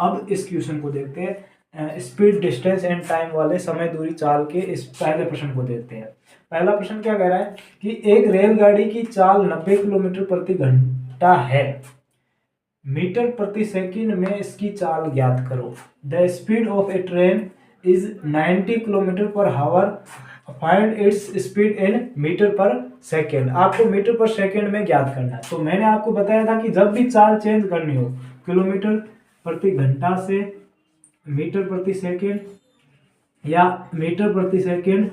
अब इस क्वेश्चन को देखते हैं, स्पीड डिस्टेंस एंड टाइम वाले समय दूरी चाल के इस पहले प्रश्न को देखते हैं। पहला प्रश्न क्या कह रहा है कि एक रेलगाड़ी की चाल 90 किलोमीटर प्रति घंटा है, मीटर प्रति सेकंड में इसकी चाल ज्ञात करो। The speed of a train is 90 kilometre per hour, find its speed in metre per second. आपको मीटर पर सेकंड में ज्ञात करना है। तो मैंने आपको बताया था कि जब भी चाल चेंज करनी हो, किलोमीटर प्रति घंटा से मीटर प्रति सेकंड या मीटर प्रति सेकंड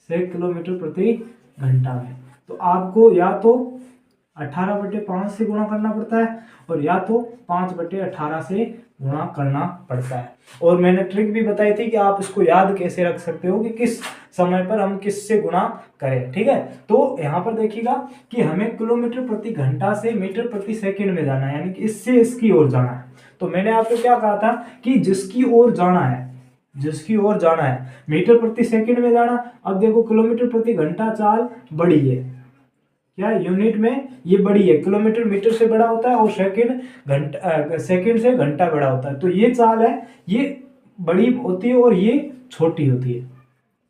से किलोमीटर प्रति घंटा में, तो आपको या तो 18/5 से गुणा करना पड़ता है और या तो 5/18 से गुणा करना पड़ता है। और मैंने ट्रिक भी बताई थी कि आप इसको याद कैसे रख सकते हो कि किस समय पर हम किस से गुणा करें। ठीक है, तो यहाँ पर देखिएगा कि हमें किलोमीटर प्रति घंटा से मीटर प्रति सेकंड में जाना है, यानी कि इससे इसकी ओर जाना है। तो मैंने आपको क्या कहा था कि जिसकी ओर जाना है, जिसकी ओर जाना है मीटर प्रति सेकंड में जाना। अब देखो किलोमीटर प्रति घंटा चाल बड़ी है, क्या यूनिट में ये बड़ी है, किलोमीटर मीटर से बड़ा होता है और सेकंड घंटा, सेकंड से घंटा बड़ा होता है। तो ये चाल है, ये बड़ी होती है और ये छोटी होती है।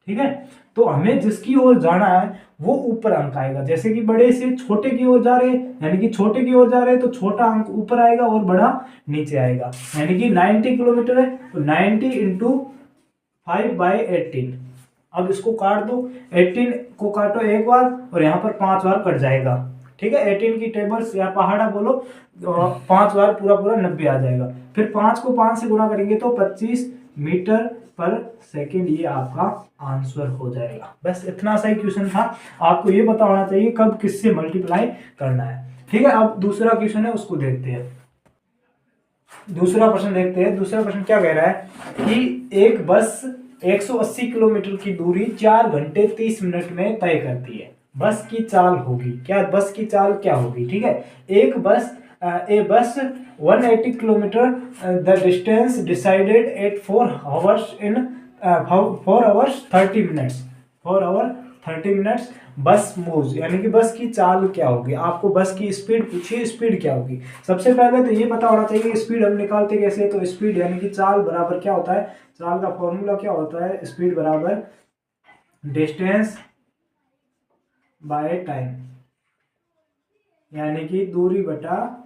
ठीक है, तो हमें जिसकी ओर जाना है वो ऊपर अंक आएगा। जैसे कि बड़े से छोटे की ओर जा रहे हैं, यानी कि छोटे की ओर जा रहे हैं तो छोटा अंक ऊपर आएगा और बड़ा नीचे आएगा। यानी कि 90 किलोमीटर है तो 90 इंटू 5/18। अब इसको काट दो, 18 को काटो एक बार और यहाँ पर 5 बार कट जाएगा। ठीक है, 18 की टेबल्स या पहाड़ा बोलो, 5 बार पूरा पूरा 90 आ जाएगा। फिर 5 को 5 से गुणा करेंगे तो 25 मीटर पर सेकंड, ये आपका आंसर हो जाएगा। बस इतना सा ही क्वेश्चन था, आपको ये पता होना चाहिए कब किससे मल्टीप्लाई करना है। ठीक है, अब दूसरा क्वेश्चन है उसको देखते हैं। दूसरा प्रश्न देखते हैं। दूसरा प्रश्न क्या कह रहा है कि एक बस 180 किलोमीटर की दूरी 4 घंटे 30 मिनट में तय करती है, बस की चाल होगी क्या, बस की चाल क्या होगी। ठीक है, एक बस a bus 180 kilometre, the distance decided at 4 hours in 4 hours 30 minutes, 4 hour 30 minutes bus moves, यानी कि बस की चाल क्या होगी। आपको बस की स्पीड पूछिए, स्पीड क्या होगी। सबसे पहले तो ये पता होना चाहिए स्पीड हम निकालते कैसे। तो स्पीड यानी कि चाल बराबर क्या होता है, चाल का फॉर्मूला क्या होता है, स्पीड बराबर डिस्टेंस बाय टाइम, यानी कि दूरी बटा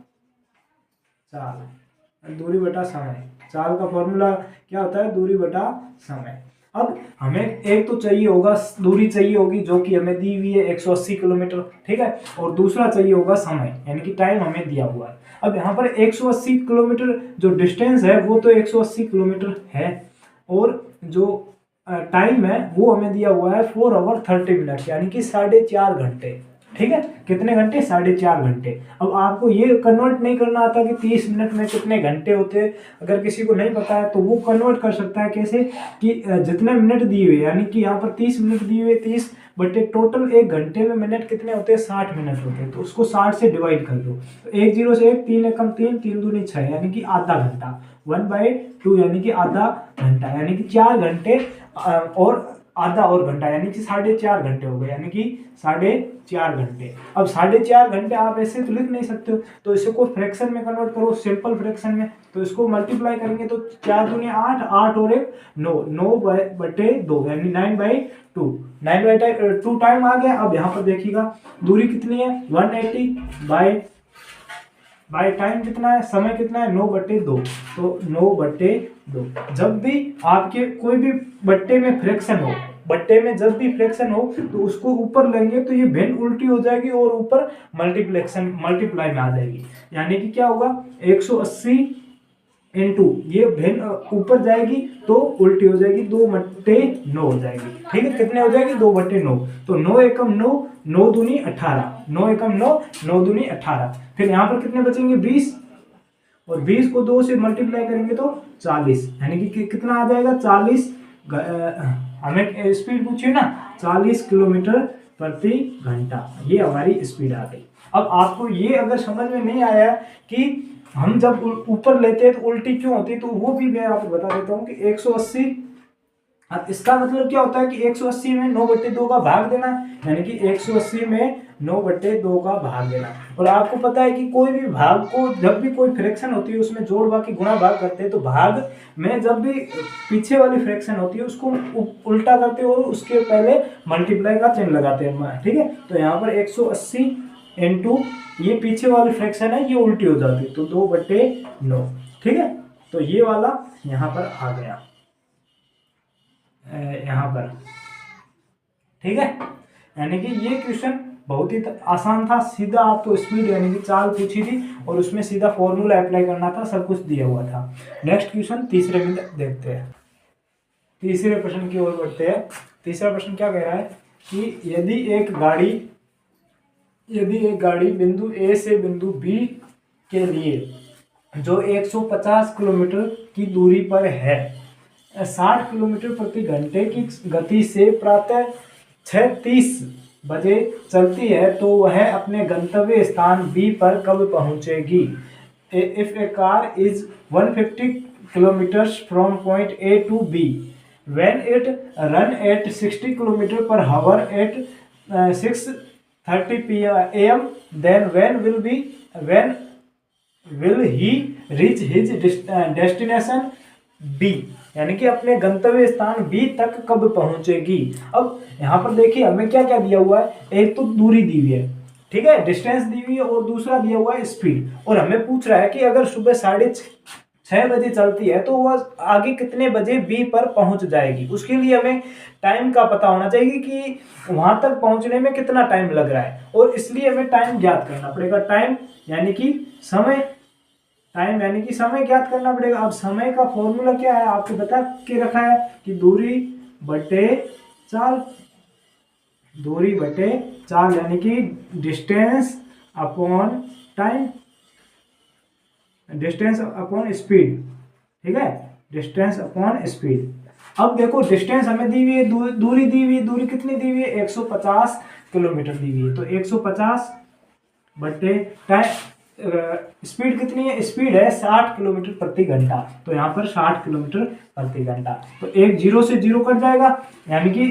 चाल, दूरी बटा समय। चाल का फॉर्मूला क्या होता है, दूरी बटा समय। अब हमें एक तो चाहिए होगा, दूरी चाहिए होगी जो कि हमें दी हुई है 180 किलोमीटर। ठीक है, और दूसरा चाहिए होगा समय, यानी कि टाइम हमें दिया हुआ है। अब यहाँ पर 180 किलोमीटर जो डिस्टेंस है वो तो 180 किलोमीटर है, और जो टाइम है वो हमें दिया हुआ है 4 आवर 30 मिनट, यानी कि 4.5 घंटे। ठीक है, कितने घंटे, 4.5 घंटे। अब आपको ये कन्वर्ट नहीं करना आता कि 30 मिनट में कितने घंटे होते हैं। अगर किसी को नहीं पता है तो वो कन्वर्ट कर सकता है कैसे कि जितने मिनट दिए हुए, यानी कि यहाँ पर 30 मिनट दिए हुए, 30 बटे टोटल एक घंटे में मिनट कितने होते हैं, 60 मिनट होते हैं। तो उसको 60 से डिवाइड कर दो, तो 1 0 से 1, 3 एकम 3, 3 दूनी 6, यानी कि आधा घंटा, 1/2 यानी कि आधा घंटा, यानी कि 4 घंटे और आधा और घंटा, यानी कि 4.5 घंटे हो गए, यानी कि 4.5 घंटे। अब 4.5 घंटे आप ऐसे तो लिख नहीं सकते हो, तो इसे को फ्रैक्शन में कन्वर्ट करो, सिंपल फ्रैक्शन में। तो इसको मल्टीप्लाई करेंगे तो 4 दूनी 8, 8 और 1 9, 9/2 यानी 9/2, 9/2 टाइम आ गया। अब यहाँ पर देखिएगा दूरी कितनी है, 180 बाय टाइम कितना है, समय कितना है, 9/2। तो 9/2। जब भी आपके कोई भी बट्टे में फ्रैक्शन हो, बट्टे में जब भी फ्रैक्शन हो तो उसको ऊपर लेंगे तो ये भिन्न उल्टी हो जाएगी और ऊपर मल्टीप्लाई में आ जाएगी। यानी कि क्या होगा, 180 इंटू ये भिन्न ऊपर जाएगी तो उल्टी हो जाएगी, 2/9 हो जाएगी। ठीक है, कितने हो जाएगी, 2/9। तो 9 एकम 9, 9 दूनी 18, 9 एकम 9, 9 दूनी 18। फिर यहाँ पर कितने बचेंगे, 20, और 20 को 2 से मल्टीप्लाई करेंगे तो 40, यानी कि कितना आ जाएगा, 40। हमें स्पीड पूछिए ना, 40 किलोमीटर प्रति घंटा, ये हमारी स्पीड आ गई। अब आपको ये अगर समझ में नहीं आया कि हम जब ऊपर लेते हैं तो उल्टी क्यों होती है, तो वो भी मैं आपको बता देता हूँ कि 180 अब इसका मतलब क्या होता है कि 180 में 9/2 का भाग देना, यानी कि 180 में 9/2 का भाग देना। और आपको पता है कि कोई भी भाग को, जब भी कोई फ्रैक्शन होती है उसमें जोड़ भाग की गुणा भाग करते हैं, तो भाग में जब भी पीछे वाली फ्रैक्शन होती है उसको उल्टा करते हैं और उसके पहले मल्टीप्लाई का चिन्ह लगाते हैं, ठीक है। तो यहाँ पर 180 इंटू ये पीछे वाली फ्रैक्शन है, ये उल्टी हो जाती है, तो 2/9, ठीक है। तो ये वाला यहाँ पर आ गया, यहाँ पर, ठीक है। यानी कि ये क्वेश्चन बहुत ही आसान था, सीधा आपको स्पीड यानी कि चाल पूछी थी और उसमें सीधा फॉर्मूला अप्लाई करना था, सब कुछ दिया हुआ था। नेक्स्ट क्वेश्चन तीसरे में देखते हैं, तीसरे प्रश्न की ओर बढ़ते हैं। तीसरा प्रश्न क्या कह रहा है कि यदि एक गाड़ी बिंदु ए से बिंदु बी के लिए जो 150 किलोमीटर की दूरी पर है 60 किलोमीटर प्रति घंटे की गति से प्रातः 6:30 बजे चलती है, तो वह अपने गंतव्य स्थान बी पर कब पहुंचेगी? If a car is 150 kilometres from point A to B, when it run at 60 kilometer per hour at 6:30 am, then when will he reach his destination B? यानी कि अपने गंतव्य स्थान बी तक कब पहुंचेगी। अब यहाँ पर देखिए हमें क्या क्या दिया हुआ है, एक तो दूरी दी हुई है, ठीक है, डिस्टेंस दी हुई है, और दूसरा दिया हुआ है स्पीड। और हमें पूछ रहा है कि अगर सुबह 6:30 बजे चलती है तो वह आगे कितने बजे बी पर पहुंच जाएगी। उसके लिए हमें टाइम का पता होना चाहिए कि वहां तक पहुंचने में कितना टाइम लग रहा है, और इसलिए हमें टाइम ज्ञात करना पड़ेगा। टाइम यानी कि समय ज्ञात करना पड़ेगा। अब समय का फॉर्मूला क्या है, आपको बता के रखा है कि दूरी बटे चाल, यानी कि distance upon time, distance upon speed, ठीक है, डिस्टेंस अपॉन स्पीड। अब देखो डिस्टेंस हमें दी हुई है, दूरी दी हुई है, दूरी कितनी दी हुई है, 150 किलोमीटर दी हुई है, तो 150 बटे टाइम, स्पीड कितनी है, स्पीड है 60 किलोमीटर प्रति घंटा, तो यहाँ पर 60 किलोमीटर प्रति घंटा। तो एक 0 से 0 कट जाएगा, यानी कि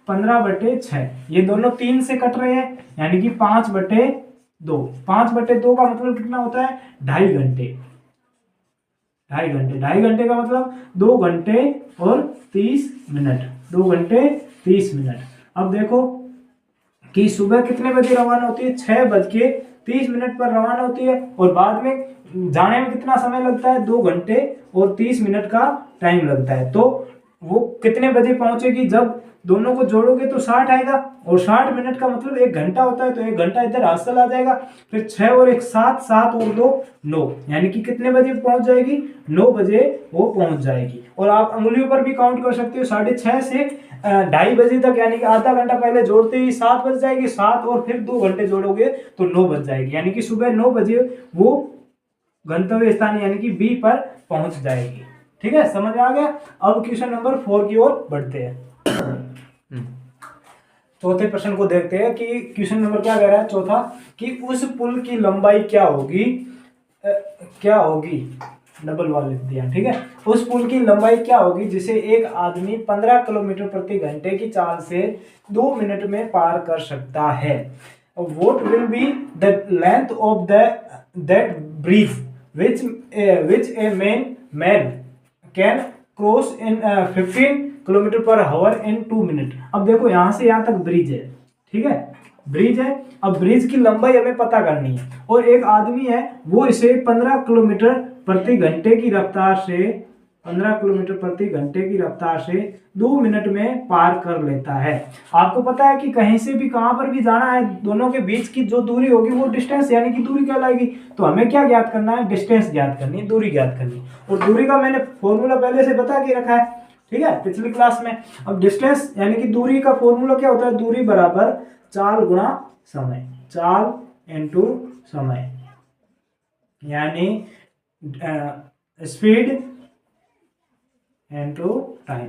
15/6, ये दोनों 3 से कट रहे हैं, यानी कि 5/2। 5/2 का मतलब कितना होता है, 2.5 घंटे। 2.5 घंटे का मतलब 2 घंटे और 30 मिनट, 2 घंटे 30 मिनट। अब देखो कि सुबह कितने बजे रवाना होती है, 6:30 पर रवाना होती है, और बाद में जाने में कितना समय लगता है, 2 घंटे और 30 मिनट का टाइम लगता है। तो वो कितने बजे पहुंचेगी, जब दोनों को जोड़ोगे तो 60 आएगा, और 60 मिनट का मतलब 1 घंटा होता है, तो 1 घंटा इधर हासिल आ जाएगा। फिर 6 और 1 7, 7 और 2 9, यानी कि कितने बजे पहुंच जाएगी, 9 बजे वो पहुंच जाएगी। और आप अंगुलियों पर भी काउंट कर सकते हो, 6:30 से 2:30 बजे तक, यानी कि आधा घंटा पहले जोड़ते ही 7 बज जाएगी, 7 और फिर 2 घंटे जोड़ोगे तो 9 बज जाएगी, यानी कि सुबह 9 बजे वो गंतव्य स्थान यानी कि बी पर पहुंच जाएगी। ठीक है, समझ आ गया। अब क्वेश्चन नंबर 4 की ओर बढ़ते हैं। चौथे प्रश्न को देखते हैं कि क्वेश्चन नंबर क्या कह रहा है, चौथा, कि उस पुल की लंबाई क्या होगी, डबल वाले दिया, ठीक है। उस पुल की लंबाई क्या होगी जिसे एक आदमी 15 किलोमीटर प्रति घंटे की चाल से 2 मिनट में पार कर सकता है। What will be the length of that bridge which a man can cross in 15 kilometre per hour in 2 minute. अब देखो यहां से यहां तक ब्रिज है, ठीक है, ब्रिज है। अब ब्रिज की लंबाई हमें पता करनी है, और एक आदमी है वो इसे 15 किलोमीटर प्रति घंटे की रफ्तार से 15 किलोमीटर प्रति घंटे की रफ्तार से 2 मिनट में पार कर लेता है। आपको पता है कि कहीं से भी कहां पर भी जाना है, दोनों के बीच की जो दूरी होगी वो डिस्टेंस यानी कि दूरी कहलाएगी। तो हमें क्या ज्ञात करना है, डिस्टेंस ज्ञात करनी है, दूरी ज्ञात करनी है। और दूरी का मैंने फॉर्मूला पहले से बता के रखा है, ठीक है, पिछली क्लास में। अब डिस्टेंस यानी कि दूरी का फॉर्मूला क्या होता है, दूरी बराबर चाल गुणा समय, चाल इनटू समय, यानी स्पीड इनटू टाइम,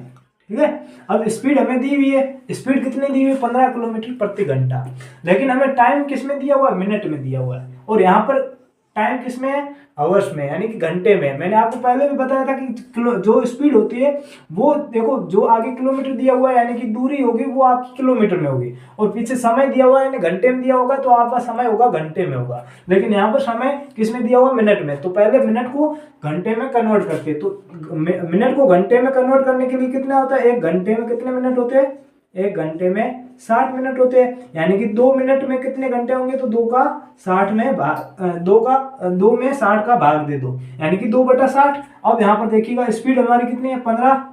ठीक है। अब स्पीड हमें दी हुई है, स्पीड कितनी दी हुई है, 15 किलोमीटर प्रति घंटा, लेकिन हमें टाइम किस में दिया हुआ है, मिनट में दिया हुआ है। और यहाँ पर टाइम किसमें है, आवर्स में, यानी कि घंटे में। मैंने आपको पहले भी बताया था कि जो स्पीड होती है वो देखो, जो आगे किलोमीटर दिया हुआ है यानी कि दूरी होगी वो आपकी किलोमीटर में होगी, और पीछे समय दिया हुआ है यानी घंटे में दिया होगा तो आपका समय होगा घंटे में होगा। लेकिन यहाँ पर समय किसमें दिया हुआ, मिनट में, तो पहले मिनट को घंटे में कन्वर्ट करते, तो मिनट को घंटे में कन्वर्ट करने के लिए कितना होता है, एक घंटे में कितने मिनट होते हैं, एक घंटे में 60 मिनट होते हैं, यानी कि 2 मिनट में कितने घंटे होंगे, तो 2 का 60 में भाग 2 में 60 का भाग दे दो, यानी कि 2/60। अब यहाँ पर देखिएगा स्पीड हमारी कितनी है, 15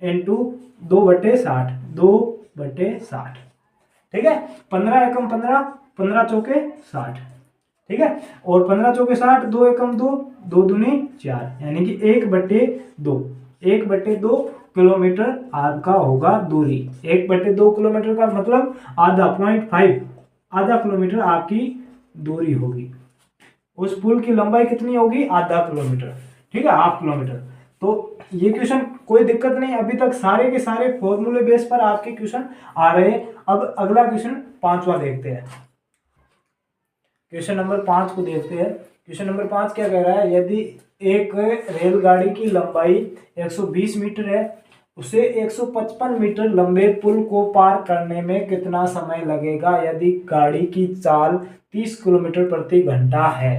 इंटू 2/60, 2/60, ठीक है। 15 एकम 15, 15 चौके 60, ठीक है, और 15 चौके 60, 2 एकम 2, 2 दूनी 4, यानी कि 1/2, 1/2 किलोमीटर आपका होगा दूरी। 1/2 किलोमीटर का मतलब आधा, 0.5, आधा किलोमीटर आपकी दूरी होगी। उस पुल की लंबाई कितनी होगी, आधा किलोमीटर, ठीक है, हाफ किलोमीटर। तो ये क्वेश्चन कोई दिक्कत नहीं, अभी तक सारे के सारे फॉर्मूले बेस पर आपके क्वेश्चन आ रहे हैं। अब अगला क्वेश्चन 5वां देखते हैं। क्वेश्चन नंबर 5 को देखते हैं। क्वेश्चन नंबर 5 क्या कह रहा है, यदि एक रेलगाड़ी की लंबाई 120 मीटर है, उसे 155 मीटर लंबे पुल को पार करने में कितना समय लगेगा यदि गाड़ी की चाल 30 किलोमीटर प्रति घंटा है।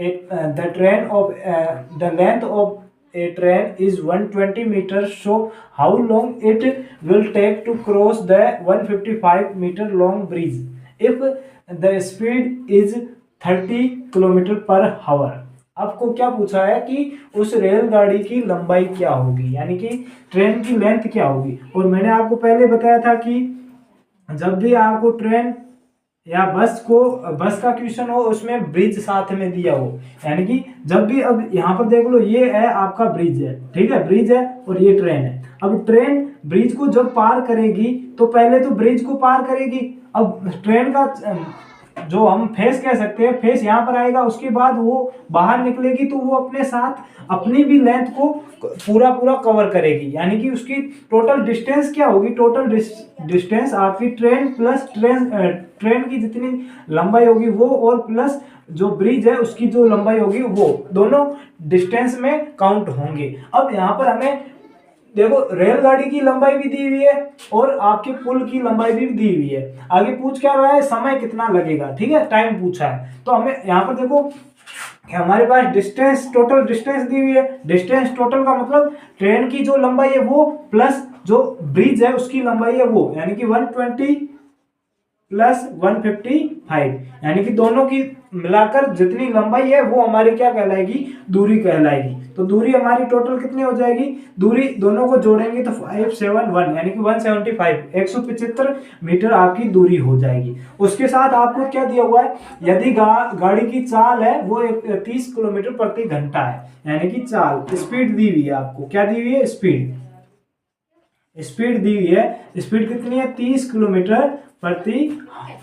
The length of a train is 120 meters, so how long it will take to cross the 155 meter long bridge if the speed is 30 kilometre per हावर। आपको क्या पूछा है कि उस रेलगाड़ी की लंबाई क्या होगी, यानी कि ट्रेन की लेंथ क्या होगी। और मैंने आपको पहले बताया था कि जब भी आपको ट्रेन या बस का क्वेश्चन हो उसमें ब्रिज साथ में दिया हो, यानी कि जब भी, अब यहाँ पर देख लो ये है आपका ब्रिज है, ठीक है, ब्रिज है और ये ट्रेन है। अब ट्रेन ब्रिज को जब पार करेगी तो पहले तो ब्रिज को पार करेगी, अब ट्रेन का जो हम फेस कह सकते हैं, फेस यहाँ पर आएगा, उसके बाद वो बाहर निकलेगी तो वो अपने साथ अपनी भी लेंथ को पूरा कवर करेगी, यानी कि उसकी टोटल डिस्टेंस क्या होगी, टोटल डिस्टेंस आपकी ट्रेन प्लस ट्रेन की जितनी लंबाई होगी वो, और प्लस जो ब्रिज है उसकी जो लंबाई होगी वो, दोनों डिस्टेंस में काउंट होंगे। अब यहाँ पर हमें देखो रेलगाड़ी की लंबाई भी दी हुई है और आपके पुल की लंबाई भी दी हुई है। आगे पूछ क्या रहा है, समय कितना लगेगा, ठीक है, टाइम पूछा है। तो हमें यहाँ पर देखो हमारे पास डिस्टेंस, टोटल डिस्टेंस दी हुई है। डिस्टेंस टोटल का मतलब ट्रेन की जो लंबाई है वो प्लस जो ब्रिज है उसकी लंबाई है वो, यानी कि 120 प्लस 155, यानी कि दोनों की मिलाकर जितनी लंबाई है वो हमारी क्या कहलाएगी, दूरी कहलाएगी। तो दूरी हमारी टोटल कितनी हो जाएगी, दूरी दोनों को जोड़ेंगे तो 571, यानी कि 175, 175 मीटर आपकी दूरी हो जाएगी। उसके साथ आपको क्या दिया हुआ है, यदि गाड़ी की चाल है वो 30 किलोमीटर प्रति घंटा है, यानी कि चाल, स्पीड दी हुई है आपको, क्या दी हुई है, स्पीड दी हुई है। स्पीड कितनी है, 30 किलोमीटर प्रति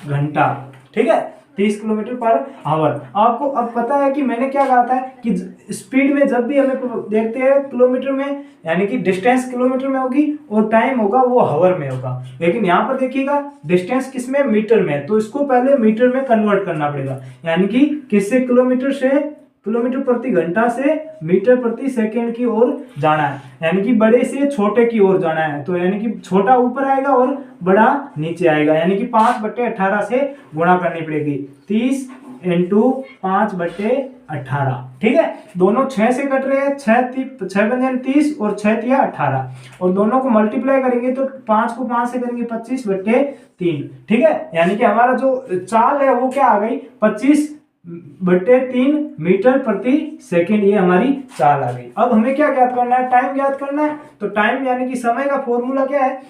घंटा, ठीक है, 30 किलोमीटर पर आवर। आपको अब पता है कि मैंने क्या कहा था कि स्पीड में जब भी हमें देखते हैं किलोमीटर में, यानी कि डिस्टेंस किलोमीटर में होगी और टाइम होगा वो हावर में होगा। लेकिन यहाँ पर देखिएगा डिस्टेंस किस में, मीटर में, तो इसको पहले मीटर में कन्वर्ट करना पड़ेगा, यानी कि किससे, किलोमीटर प्रति घंटा से मीटर प्रति सेकंड की ओर जाना है, यानी कि बड़े से छोटे की ओर जाना है। तो यानी कि छोटा ऊपर आएगा और बड़ा नीचे आएगा, यानी कि 5/18 से गुणा करनी पड़ेगी, 30 इंटू 5/18, ठीक है। दोनों 6 से कट रहे हैं, 6 पंजे 30 और 6 तिया 18, और दोनों को मल्टीप्लाई करेंगे तो 5 को 5 से करेंगे 25/3, ठीक है, यानी कि हमारा जो चाल है वो क्या आ गई, 25/3 मीटर प्रति सेकंड, ये हमारी चाल आ गई। अब हमें क्या ज्ञात करना है, टाइम ज्ञात करना है। तो टाइम यानी कि समय का फॉर्मूला क्या है,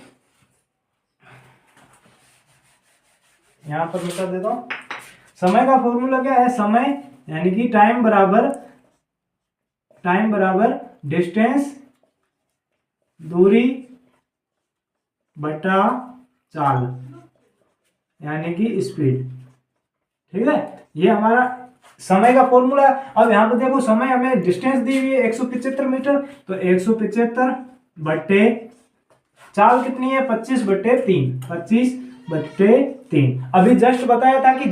यहां पर बता देता हूं, समय का फॉर्मूला क्या है, समय यानी कि टाइम बराबर डिस्टेंस, दूरी बटा चाल, यानी कि स्पीड, ठीक है, ये हमारा समय का फॉर्मूला है। अब यहां पर देखो समय हमें डिस्टेंस दी हुई है 175 मीटर, तो 175 बट्टे चाल कितनी है, 25/3, 25/3। अभी जस्ट बताया था कि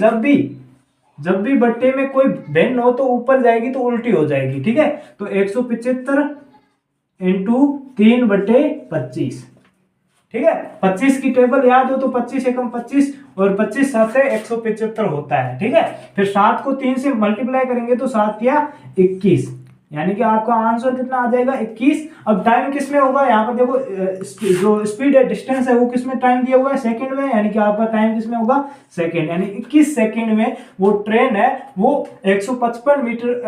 जब भी बट्टे में कोई भिन्न हो तो ऊपर जाएगी तो उल्टी हो जाएगी, ठीक है। तो 175 इंटू 3/25, ठीक है। 25 की टेबल याद हो तो 25 एकम 25 और 25 7 से 175 होता है, ठीक है। फिर 7 को 3 से मल्टीप्लाई करेंगे तो 7 या 21, यानी कि आपका आंसर कितना आ जाएगा 21। अब टाइम किस में होगा, यहाँ पर देखो जो स्पीड है डिस्टेंस है वो किस में टाइम दिया हुआ है, सेकंड में, यानी कि आपका टाइम किस में होगा सेकंड, यानी 21 सेकंड में वो ट्रेन है वो 155 मीटर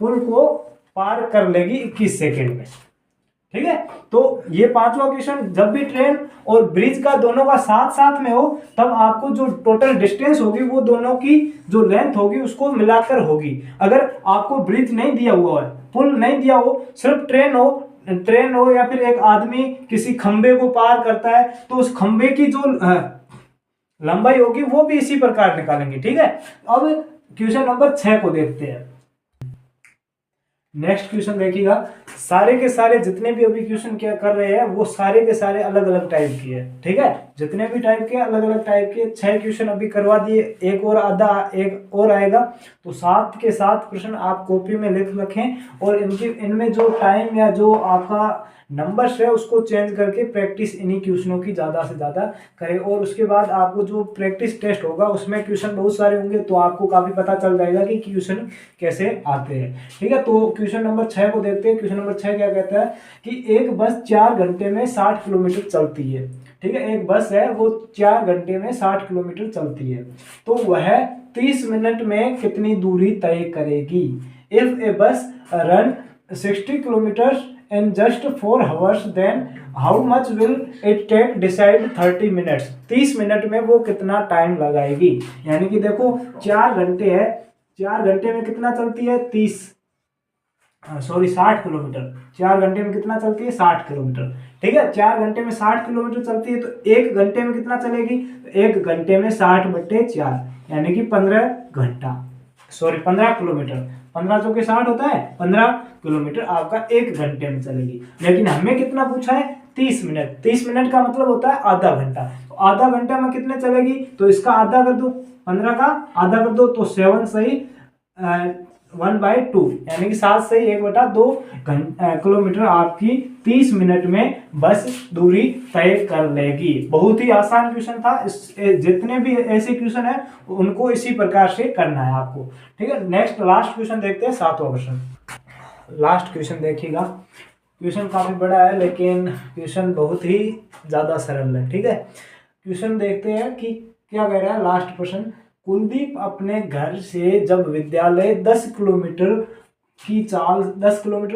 पुल को पार कर लेगी 21 सेकंड में, ठीक है। तो ये पांचवा क्वेश्चन, जब भी ट्रेन और ब्रिज का दोनों का साथ साथ में हो तब आपको जो टोटल डिस्टेंस होगी वो दोनों की जो लेंथ होगी उसको मिलाकर होगी। अगर आपको ब्रिज नहीं दिया हुआ है, पुल नहीं दिया हो, सिर्फ ट्रेन हो या फिर एक आदमी किसी खंबे को पार करता है तो उस खंबे की जो लंबाई होगी वो भी इसी प्रकार निकालेंगे, ठीक है। अब क्वेश्चन नंबर 6 को देखते हैं। नेक्स्ट क्वेश्चन देखिएगा, सारे के सारे जितने भी अभी क्वेश्चन क्या कर रहे हैं वो सारे के सारे अलग अलग टाइप की है, ठीक है। जितने भी टाइप के अलग अलग टाइप के 6 क्वेश्चन अभी करवा दिए, एक और आएगा। तो 7 के 7 प्रश्न आप कॉपी में लिख रखें और इनमें जो टाइम या जो आपका नंबर्स है उसको चेंज करके प्रैक्टिस इन्हीं क्वेश्चनों की ज़्यादा से ज़्यादा करें। और उसके बाद आपको जो प्रैक्टिस टेस्ट होगा उसमें क्वेश्चन बहुत सारे होंगे तो आपको काफ़ी पता चल जाएगा कि क्वेश्चन कैसे आते हैं, ठीक है। तो क्वेश्चन नंबर 6 को देखते हैं। क्वेश्चन नंबर 6 क्या कहता है कि एक बस 4 घंटे में 60 किलोमीटर चलती है, ठीक है। एक बस है वो 4 घंटे में 60 किलोमीटर चलती है, तो वह 30 मिनट में कितनी दूरी तय करेगी। इफ ए बस run 60 kilometre in just 4 hours, then how much will it take decide 30 minutes। 30 minute में वो कितना टाइम लगाएगी, यानी कि देखो 4 घंटे है, 4 घंटे में कितना चलती है 60 किलोमीटर। 4 घंटे में कितना चलती है 60 किलोमीटर, ठीक है। 4 घंटे में 60 किलोमीटर चलती है तो 1 घंटे में कितना चलेगी, 1 घंटे में 60/4 यानी कि 15 किलोमीटर। 15 चौके 60 होता है, 15 किलोमीटर आपका 1 घंटे में चलेगी। लेकिन हमें कितना पूछा है 30 मिनट। 30 मिनट का मतलब होता है आधा घंटा, तो आधा घंटा में कितने चलेगी, तो इसका आधा कर दो, 15 का आधा कर दो तो 7 सही 1/2 यानी कि 7 सही 1/2 किलोमीटर आपकी 30 मिनट में बस दूरी तय कर लेगी। बहुत ही आसान क्वेश्चन था। जितने भी ऐसे क्वेश्चन है उनको इसी प्रकार से करना है आपको, ठीक है। नेक्स्ट लास्ट क्वेश्चन देखते हैं, 7वां क्वेश्चन। लास्ट क्वेश्चन देखिएगा, क्वेश्चन काफी बड़ा है लेकिन क्वेश्चन बहुत ही ज्यादा सरल है, ठीक है। क्वेश्चन देखते हैं कि क्या कह रहा है लास्ट प्रश्न। कुलदीप अपने घर से जब विद्यालय 10 किलोमीटर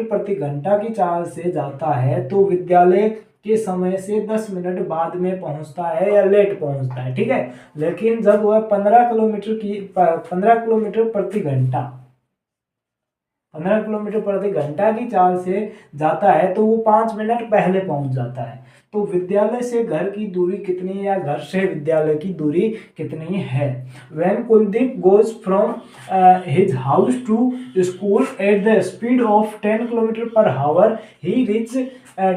प्रति घंटा की चाल से जाता है तो विद्यालय के समय से 10 मिनट बाद में पहुंचता है या लेट पहुंचता है, ठीक है। लेकिन जब वह 15 किलोमीटर प्रति घंटा की चाल से जाता है तो वो 5 मिनट पहले पहुंच जाता है। तो विद्यालय से घर की दूरी कितनी है या घर से विद्यालय की दूरी कितनी है। When Kuldeep goes from his house to school at the speed of 10 km/h, he reaches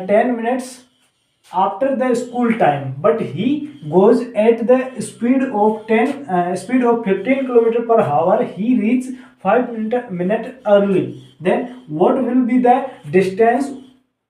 10 minutes after the school time, but he goes at the speed of 15 km/h, he reaches 5 minutes early. Then what will be the distance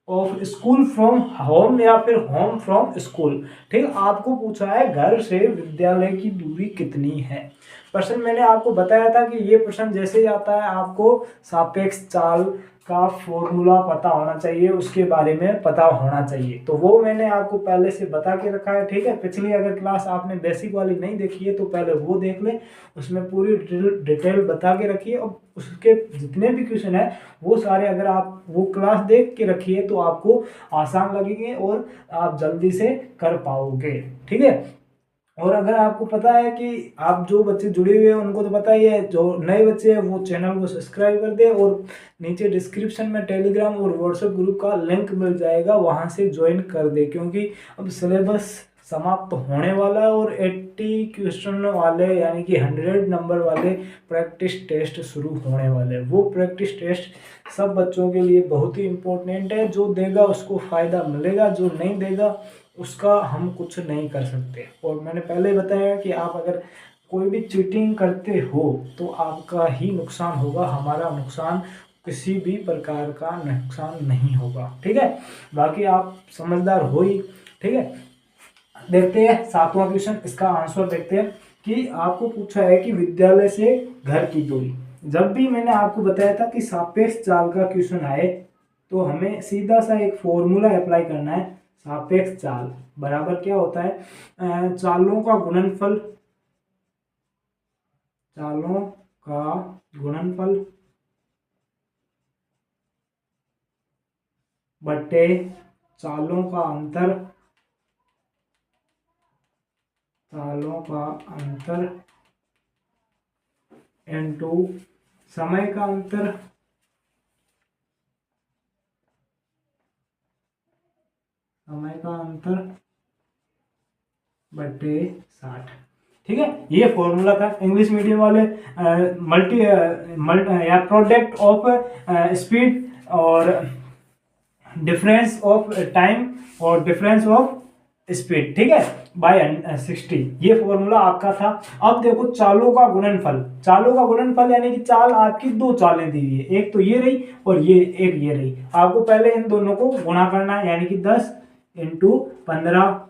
of school from home या फिर home from school, ठीक। आपको पूछा है घर से विद्यालय की दूरी कितनी है। प्रश्न मैंने आपको बताया था कि ये प्रश्न जैसे ही आता है आपको सापेक्ष चाल का फॉर्मूला पता होना चाहिए, उसके बारे में पता होना चाहिए, तो वो मैंने आपको पहले से बता के रखा है, ठीक है। पिछली अगर क्लास आपने बेसिक वाली नहीं देखी है तो पहले वो देख ले, उसमें पूरी डिटेल बता के रखिए। और उसके जितने भी क्वेश्चन है वो सारे अगर आप वो क्लास देख के रखिए तो आपको आसान लगेंगे और आप जल्दी से कर पाओगे, ठीक है। और अगर आपको पता है कि आप जो बच्चे जुड़े हुए हैं उनको तो पता ही है, जो नए बच्चे हैं वो चैनल को सब्सक्राइब कर दे और नीचे डिस्क्रिप्शन में टेलीग्राम और व्हाट्सएप ग्रुप का लिंक मिल जाएगा, वहां से ज्वाइन कर दे, क्योंकि अब सिलेबस समाप्त होने वाला है और 80 क्वेश्चन वाले यानी कि 100 नंबर वाले प्रैक्टिस टेस्ट शुरू होने वाले हैं। वो प्रैक्टिस टेस्ट सब बच्चों के लिए बहुत ही इम्पोर्टेंट है। जो देगा उसको फ़ायदा मिलेगा, जो नहीं देगा उसका हम कुछ नहीं कर सकते। और मैंने पहले बताया कि आप अगर कोई भी चीटिंग करते हो तो आपका ही नुकसान होगा, हमारा नुकसान किसी भी प्रकार का नुकसान नहीं होगा। ठीक है, बाकी आप समझदार हो ही। ठीक है, देखते हैं 7वां क्वेश्चन, इसका आंसर देखते हैं कि आपको पूछा है कि विद्यालय से घर की दूरी। जब भी मैंने आपको बताया था कि सापेक्ष चाल का क्वेश्चन आए तो हमें सीधा सा एक फॉर्मूला अप्लाई करना है। सापेक्ष चाल बराबर क्या होता है, चालों का गुणनफल, चालों का गुणनफल बटे चालों का अंतर, चालों का अंतर इनटू समय का अंतर, समय का अंतर बटे 60। ठीक है, ये फॉर्मूला था। इंग्लिश मीडियम वाले या प्रोडक्ट ऑफ स्पीड और डिफरेंस ऑफ टाइम और डिफरेंस ऑफ स्पीड, ठीक है, बाय 60, ये फॉर्मूला आपका था। अब देखो चालों का गुणनफल, चालों का गुणनफल यानी कि चाल आपकी दो चालें दी हुई है, एक तो ये रही और ये रही। आपको पहले इन दोनों को गुणा करना है यानी कि 10 इंटू 15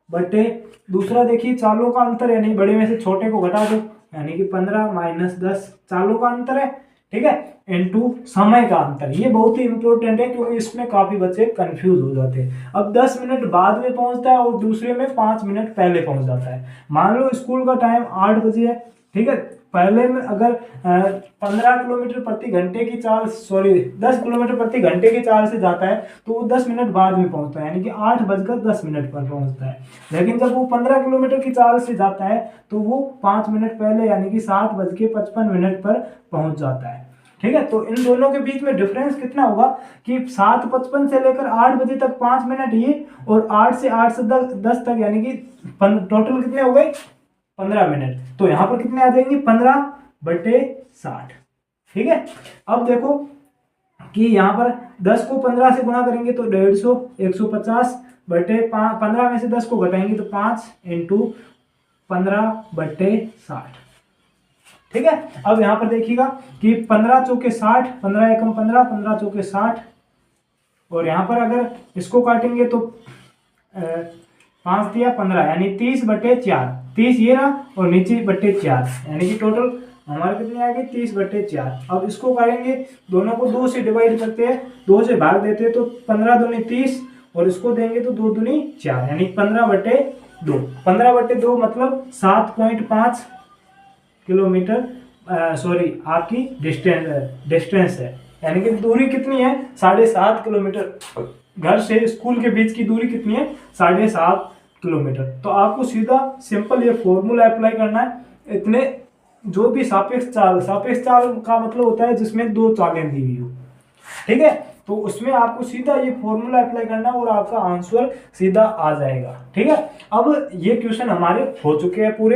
बटे, दूसरा देखिए चालों का अंतर यानी बड़े में से छोटे को घटा दो यानी कि 15 माइनस 10 चालों का अंतर है। ठीक है, इनटू समय का अंतर, ये बहुत ही इंपॉर्टेंट है क्योंकि इसमें काफी बच्चे कंफ्यूज हो जाते हैं। अब 10 मिनट बाद में पहुंचता है और दूसरे में 5 मिनट पहले पहुंच जाता है। मान लो स्कूल का टाइम 8 बजे है, ठीक है, पहले में अगर 15 किलोमीटर प्रति घंटे की चाल, सॉरी 10 किलोमीटर प्रति घंटे की चाल से जाता है तो वो 10 मिनट बाद में पहुंचता है यानी कि 8:10 पर पहुंचता है। लेकिन जब वो 15 किलोमीटर की चाल से जाता है तो वो 5 मिनट पहले यानी कि 7:55 पर पहुंच जाता है। ठीक है, तो इन दोनों के बीच में डिफरेंस कितना होगा कि 7:55 से लेकर 8 बजे तक 5 मिनट ये, और 8 से 10 तक यानी कि टोटल कितने हो गए 15 मिनट। तो यहां पर कितने आ जाएंगे 15/60। ठीक है, अब देखो कि यहाँ पर 10 को 15 से गुणा करेंगे तो 150, 150 बटे 15 में से 10 को घटाएंगे तो 5 इंटू 15/60। ठीक है, अब यहां पर देखिएगा कि 15 चौके 60, 15 एकम 15, 15 चौके 60, और यहां पर अगर इसको काटेंगे तो 5 दिया 15 यानी 30/4, 30 ये रहा और नीचे बटे 4 यानी कि टोटल हमारे कितने आ गए 30/4। अब इसको करेंगे, दोनों को 2 से डिवाइड करते हैं, 2 से भाग देते हैं तो 15 दूनी 30 और इसको देंगे तो 2 दूनी 4 यानी 15/2। 15/2 मतलब 7.5 किलोमीटर, सॉरी आपकी डिस्टेंस है यानी कि दूरी कितनी है 7.5 किलोमीटर। घर से स्कूल के बीच की दूरी कितनी है 7.5 किलोमीटर। तो आपको सीधा सिंपल ये फॉर्मूला अप्लाई करना है। इतने जो भी सापेक्ष चाल का मतलब होता है जिसमें दो चालें दी हुई हो, ठीक है, तो उसमें आपको सीधा ये फॉर्मूला अप्लाई करना और आपका आंसर सीधा आ जाएगा। ठीक है, अब ये क्वेश्चन हमारे हो चुके हैं पूरे।